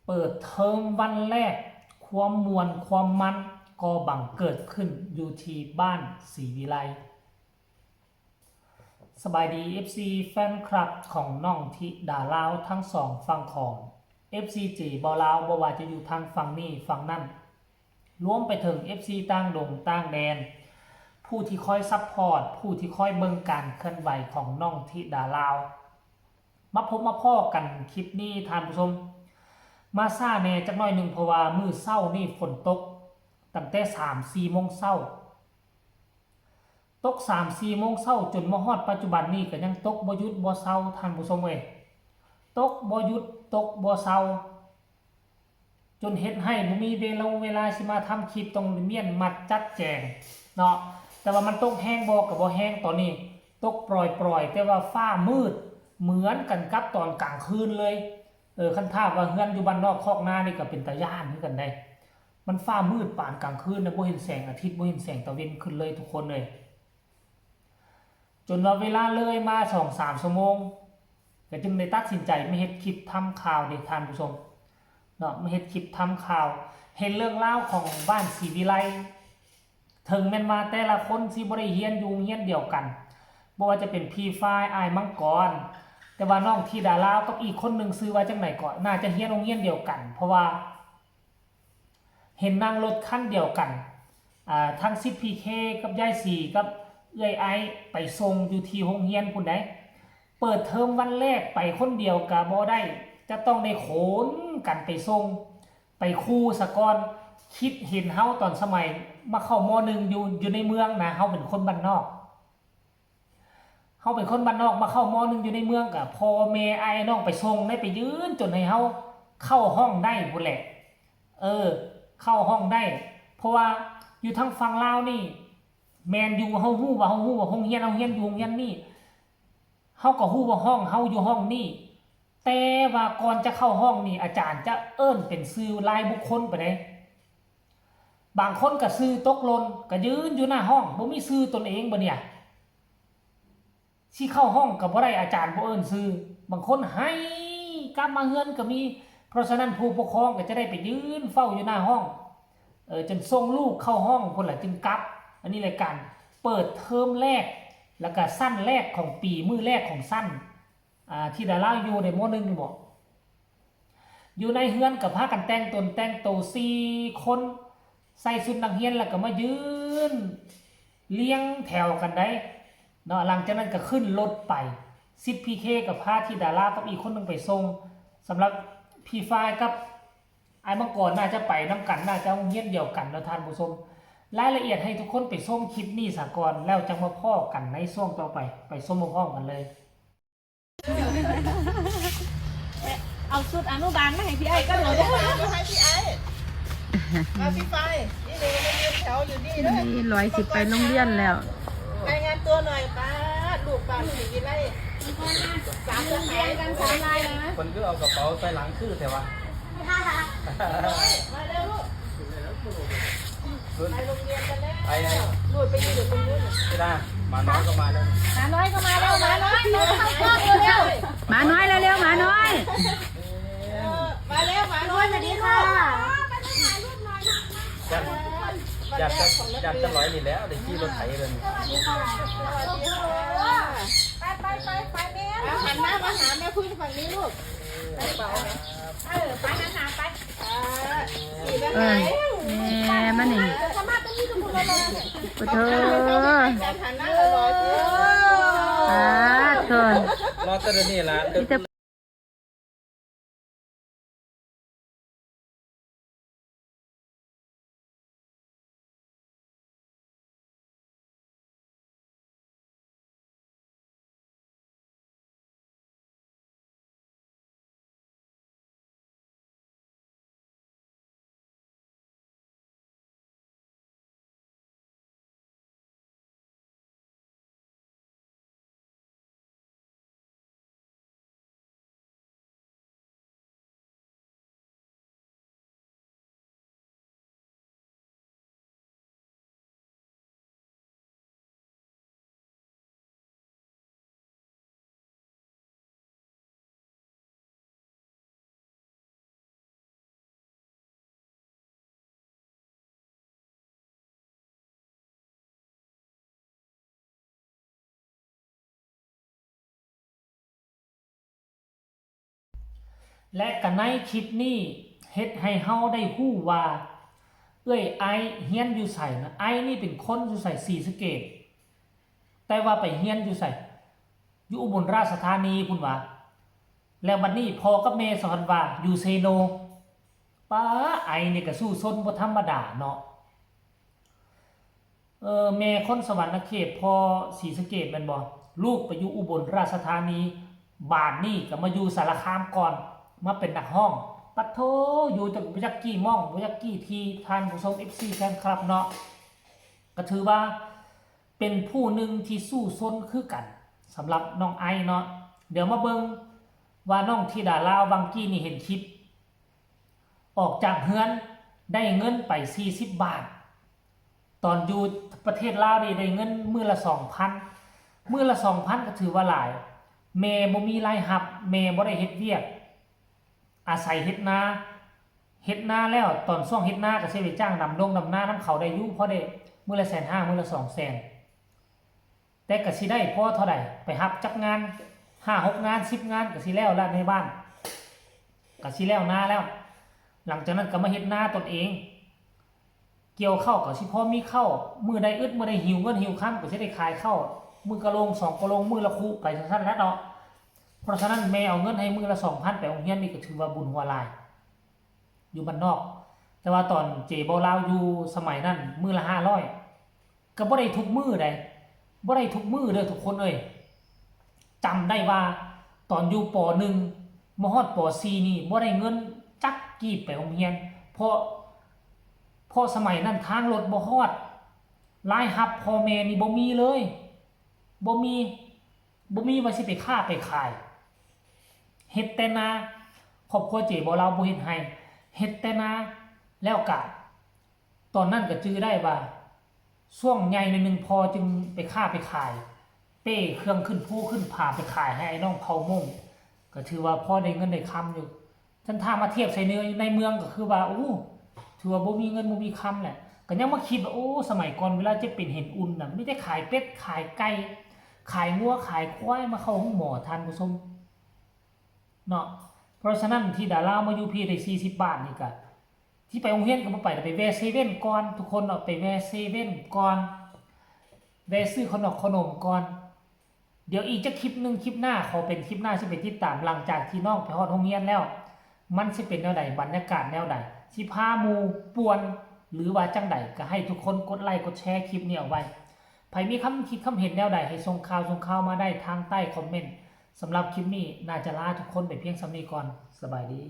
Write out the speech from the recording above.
เปิดเทอมวันแรกความมวลความมันก็บังเกิดขึ้นอยู่ที่บ้านศรีวิไลสบายดี FC แฟนคลับของน้องทิดาลาวทั้งสองฝั่งของ FC จีบอลาวบ่ว่าจะอยู่ทางฝั่งนี้ฝั่งนั่นรวมไปถึง FC ต่างดงต่างแดนผู้ที่คอยซัพพอร์ตผู้ที่คอยเบิ่งการเคลื่อนไหวของน้องทิดาลาวมาพบมาพ่อกันคลิปนี้ท่านผู้ชมมาซ่าแน่จักหน่อยหนึ่งเพราะว่ามื้อเช้านี่ฝนตกตั้งแต่ 3-4 โมงเช้าตก 3-4 โมงเช้าจนมาฮอดปัจจุบันนี้ก็ยังตกบ่หยุดบ่เช้าท่านผู้ชมเอ้ยตกบ่หยุดตกบ่เช้าจนเฮ็ดให้บ่มีเวลาสิมาทำคลิปตรงเมียนมัดจัดแจงเนาะแต่ว่ามันตกแห้งบ่ก็บ่แห้งตอนนี้ตกปล่อยๆแต่ว่าฟ้ามืดเหมือนกันกับตอนกลางคืนเลยคันท่าว่าเฮือนอยู่บ้านนอกคอกนานี่ก็เป็นตาย้านคือกันได้มันฟ้ามืดปานกลางคืนนะบ่เห็นแสงอาทิตย์บ่เห็นแสงตะวันขึ้นเลยทุกคนเลยจนว่าเวลาเลยมา 2-3 ชั่วโมงก็จึงได้ตัดสินใจไม่เฮ็ดคลิปทำข่าวเด้ท่านผู้ชมเนาะไม่เฮ็ดคลิปทำข่าวเห็นเรื่องราวของบ้านศรีวิไลถึงแม้นมาแต่ละคนสิบ่ได้เรียนอยู่เรียนเดียวกันบ่ว่าจะเป็นพี่ฝ้ายอ้ายมังกรแต่ว่าน้องธิดาลาวกับอีกคนนึงชื่อว่าจังไหนก่อนน่าจะเรียนโรงเรียนเดียวกันเพราะว่าเห็นนั่งรถคันเดียวกันทั้ง 10PK กับยายสีกับเอื้อยไอไปส่งอยู่ที่โรงเรียนพุ่นใดเปิดเทอมวันแรกไปคนเดียวก็บ่ได้จะต้องได้โขนกันไปส่งไปคู่สะก่อนคิดเห็นเฮาตอนสมัยมาเข้าม.1อยู่ในเมืองนะเฮาเป็นคนบ้านนอกเฮาเป็นคนบ้านนอกมาเข้าม.1อยู่ในเมืองก็พ่อแม่อ้ายน้องไปส่งได้ไปยืนจนให้เฮาเข้าห้องได้พุ่นแหละเข้าห้องได้เพราะว่าอยู่ทางฝั่งลาวนี่แมนอยู่เฮาฮู้ว่าโรงเรียนอยู่โรงเรียนนี่เฮาก็ฮู้ว่าห้องเฮาอยู่ห้องนี่แต่ว่าก่อนจะเข้าห้องนี่อาจารย์จะเอิ้นเป็นชื่อรายบุคคลไปเด้บางคนก็ชื่อตกหล่นก็ยืนอยู่หน้าห้องบ่มีชื่อตนเองบ่เนี่ยสิเข้าห้องก็บ่ได้อาจารย์บ่เอิ้นชื่อบางคนให้กลับมาเฮือนก็มีเพราะฉะนั้นผู้ปกครองก็จะได้ไปยืนเฝ้าอยู่หน้าห้องจนส่งลูกเข้าห้องพุ่นล่ะจึงกลับอันนี้รายการเปิดเทอมแรกแล้วก็สั้นแรกของปีมื้อแรกของสั้นที่ดาราอยู่ในม.1นี่บ่อยู่ในเฮือนกับพากันแต่งตนแต่งโต4คนใส่ชุดนักเรียนแล้วก็มายืนเลี้ยงแถวกันได้เนาะหลังจากนั้นก็ขึ้นรถไป 10PK กับพาที่ดารากับอีกคนนึงไปส่งสำหรับพี่ฝ้ายกับไอ้มังกรน่าจะไปน้ำกันน่าจะโรงเรียนเดียวกันนะท่านผู้ชมรายละเอียดให้ทุกคนไปส้มคลิปนี้สากลแล้วจะมาพ่อกันในช่วงต่อไปส้มมาพ่อกันเลยเอาชุดอนุบาลมาให้พี่ไอ้ก็เลยมาให้พี่ไอ้มาพี่ไฟนี่เลยมายืนแถวอยู่นี่ด้วยนี่110ไปโรงเรียนแล้วรายงานตัวหน่อยป้าลูกป้าสีวิไลสามจะหายกัน3 ลายนะคนก็เอากระเป๋าใส่หลังคือแต่ว่ามาเร็วลูกไปโรงเรียนกันแล้วไอ้ลูกไปยืนอยู่ตรงนู้นไม่ได้มาน้อยก็มาแล้วหมาน้อยก็มาแล้วหมาน้อยเร็วหมาน้อยเร็วหมาน้อยมาแล้วหมาน้อยสวัสดีค่ะอยากจะร้อยนี่แล้วเด็กที่รถไถเลยไปแม่หันหน้ามาหาแม่คุยฝั่งนี้ลูกไปเปล่าไปหันหน้าไปแม่มาหนึ่งเธอหันหน้าตลอดเธอรอตอนนี้ละ และกันในคลิปนี้เฮ็ดให้เฮาได้ฮู้ว่าไอเฮียนอยู่ไสนะไอนี่เป็นคนอยู่ไสศรีสะเกษแต่ว่าไปเฮียนอยู่ไสอยู่อุบลราชธานีพุ่นว่าแล้วบัดนี้พ่อกับแม่สอนว่าอยู่เซโนป้าไอนี่ก็สู้ซนบ่ธรรมดาเนาะแม่คนสวรรณเขตพ่อศรีสะเกษแม่นบ่ลูกไปอยู่อุบลราชธานีบาดนี้ก็มาอยู่สารคามก่อนมาเป็นนักห้องปัดโทอยู่จากบ่จักกี่ม่องบ่จักกี่ทีท่านผู้ชม FC แฟนคลับเนาะก็ถือว่าเป็นผู้หนึ่งที่สู้ซนคือกันสำหรับน้องไอเนาะเดี๋ยวมาเบิ่งว่าน้องธิดาลาววังกี้นี่เห็นคลิปออกจากเฮือนได้เงินไป40 บาทตอนอยู่ประเทศลาวนี่ได้เงินมื้อละ 2,000 มื้อละ 2,000 ก็ถือว่าหลายแม่บ่มีรายรับแม่บ่ได้เฮ็ดเวียกอาศัยเฮ็ดนาแล้วตอนช่วงเฮ็ดนาก็สิไปจ้างดำนาน้ำเขาได้อยู่พอได้มื้อละ 150,000 มื้อละ 200,000แต่ก็สิได้พอเท่าใดไปรับจักงาน5-6 งาน10 งานก็สิแล้วละในบ้านก็สิแล้วนาแล้วหลังจากนั้นก็มาเฮ็ดนาตนเองเกี่ยวข้าวก็สิพอมีข้าวมื้อใดอึดมื้อใดหิวเงินหิวค่ำก็สิได้ขายข้าวมื้อกะโลง2กะโลงมื้อละคุไปซั่นๆแล้วเนาะเพราะฉะนั้นแม่เอาเงินให้มื้อละ 2,000 ไปโรงเรียนนี่ก็ถือว่าบุญหัวหลายอยู่บ้านนอกแต่ว่าตอนเจบ่ลาวอยู่สมัยนั้นมื้อละ500ก็บ่ได้ทุกมื้อใดบ่ได้ทุกมื้อเด้อทุกคนเอ้ยจำได้ว่าตอนอยู่ป .1 มฮอดป .4 นี่บ่ได้เงินจักกีบไปโรงเรียนเพราะสมัยนั้นทางรถบ่ฮอดรายรับพ่อแม่นี่บ่มีเลยบ่มีว่าสิไปค้าไปขายเฮ็ดแต่นาครอบครัวเจบ่ลาวบ่เฮ็ดให้เฮ็ดแต่นาแล้วก็ตอนนั้นก็จื้อได้ว่าช่วงใหญ่นึงพอจึงไปค้าไปขายเป้เครื่องขึ้นภูขึ้นผาไปขายให้ไอ้น้องเผาม่งก็ถือว่าพอได้เงินได้คำอยู่ท่านถ้ามาเทียบใส่ในเมืองก็คือว่าถือว่าบ่มีเงินบ่มีคำแหละก็ยังมาคิดว่าสมัยก่อนเวลาจะเป็นเห็นอุ่นน่ะไม่ได้ขายเป็ดขายไก่ขายงัวขายควายมาเข้าห้องหมอท่านผู้ชมเนาะเพราะฉะนั้นที่ดารามาอยู่พี่ได้40 บาทนี่ก็ที่ไปโรงเรียนก็บ่ไปแวะเซเว่นก่อนทุกคนเอาไปแวะเซเว่นก่อนแวะซื้อขนมก่อนเดี๋ยวอีกจะคลิปนึงคลิปหน้าขอเป็นคลิปหน้าสิไปติดตามหลังจากที่น้องไปฮอดโรงเรียนแล้วมันสิเป็นแนวใดบรรยากาศแนวใดสิพาหมู่ป่วนหรือว่าจังใดก็ให้ทุกคนกดไลค์กดแชร์คลิปนี้เอาไว้ใครมีคำคิดคำเห็นแนวใดให้ส่งข่าวมาได้ทางใต้คอมเมนต์สำหรับคลิปนี้น่าจะลาทุกคนไปเพียงส่ำนี้ก่อนสบายดี